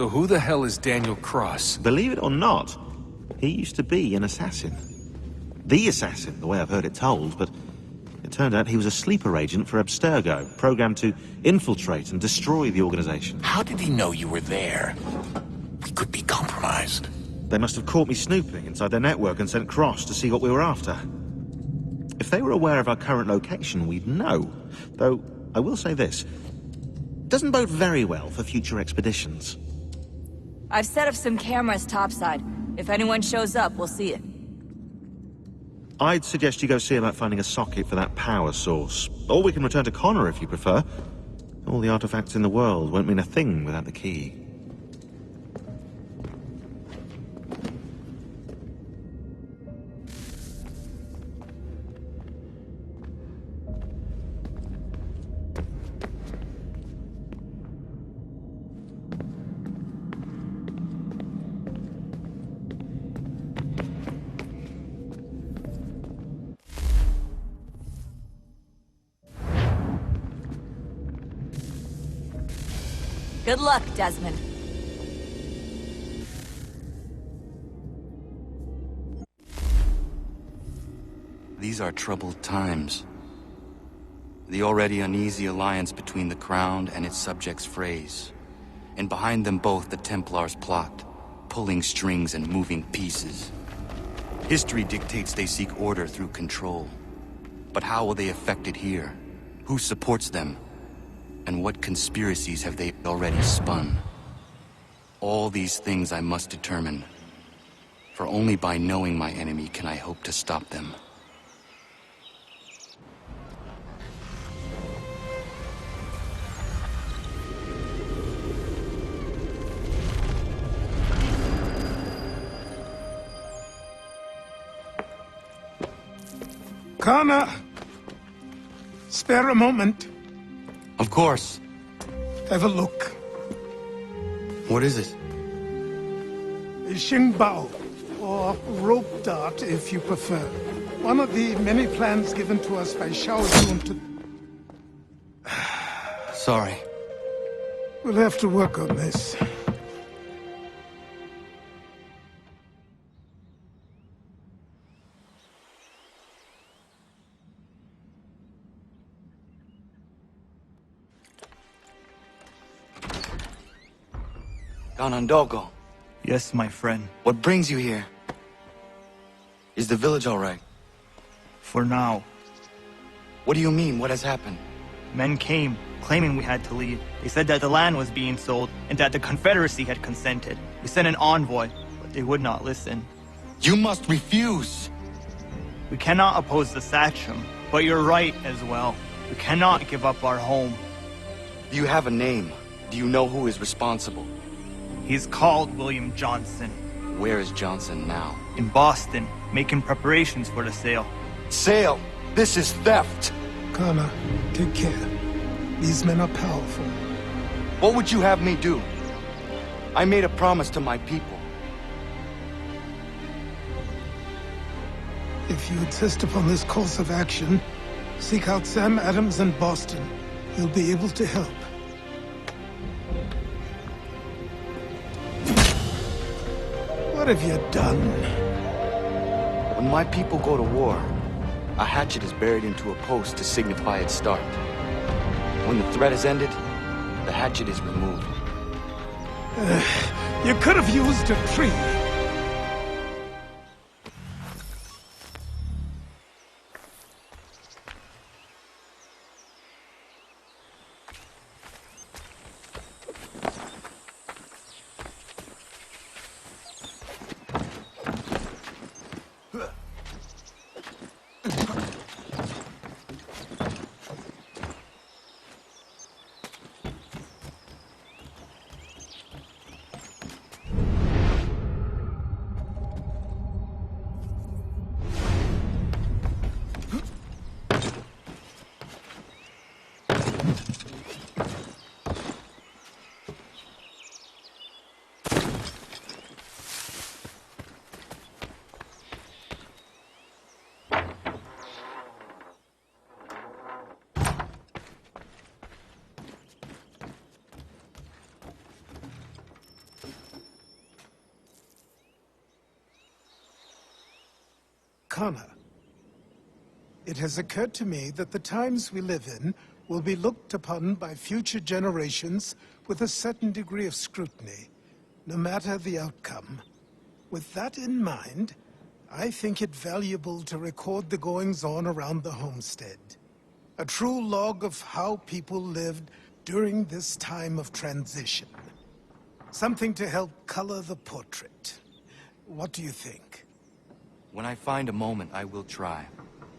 So who the hell is Daniel Cross? Believe it or not, he used to be an assassin. The assassin, the way I've heard it told, but it turned out he was a sleeper agent for Abstergo, programmed to infiltrate and destroy the organization. How did he know you were there? We could be compromised. They must have caught me snooping inside their network and sent Cross to see what we were after. If they were aware of our current location, we'd know. Though, I will say this. Doesn't bode very well for future expeditions. I've set up some cameras topside. If anyone shows up, we'll see it. I'd suggest you go see about finding a socket for that power source. Or we can return to Connor if you prefer. All the artifacts in the world won't mean a thing without the key. Good luck, Desmond. These are troubled times. The already uneasy alliance between the Crown and its subjects frays. And behind them both the Templars plot, pulling strings and moving pieces. History dictates they seek order through control. But how will they affect it here? Who supports them? And what conspiracies have they already spun? All these things I must determine. For only by knowing my enemy can I hope to stop them. Connor! Spare a moment. Of course. Have a look. What is it? A Xingbao, or rope dart if you prefer. One of the many plans given to us by Shao Yun to... Sorry. We'll have to work on this. Ganondogo, Yes, my friend. what brings you here? Is the village all right? For now. What do you mean? What has happened? Men came, claiming we had to leave. They said that the land was being sold, and that the Confederacy had consented. We sent an envoy, but they would not listen. You must refuse! We cannot oppose the Sachem, but you're right as well. We cannot give up our home. Do you have a name? Do you know who is responsible? He's called William Johnson. Where is Johnson now? In Boston, making preparations for the sale. Sale! This is theft! Connor, take care. These men are powerful. What would you have me do? I made a promise to my people. If you insist upon this course of action, seek out Sam Adams in Boston. He'll be able to help. What have you done? When my people go to war, a hatchet is buried into a post to signify its start. When the threat is ended, the hatchet is removed. You could have used a tree. Connor. It has occurred to me that the times we live in will be looked upon by future generations with a certain degree of scrutiny, no matter the outcome. With that in mind, I think it valuable to record the goings-on around the homestead. A true log of how people lived during this time of transition. Something to help color the portrait. What do you think? When I find a moment, I will try.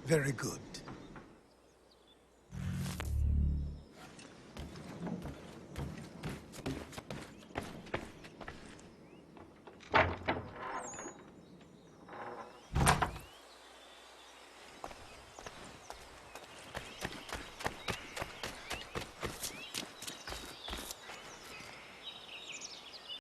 Very good.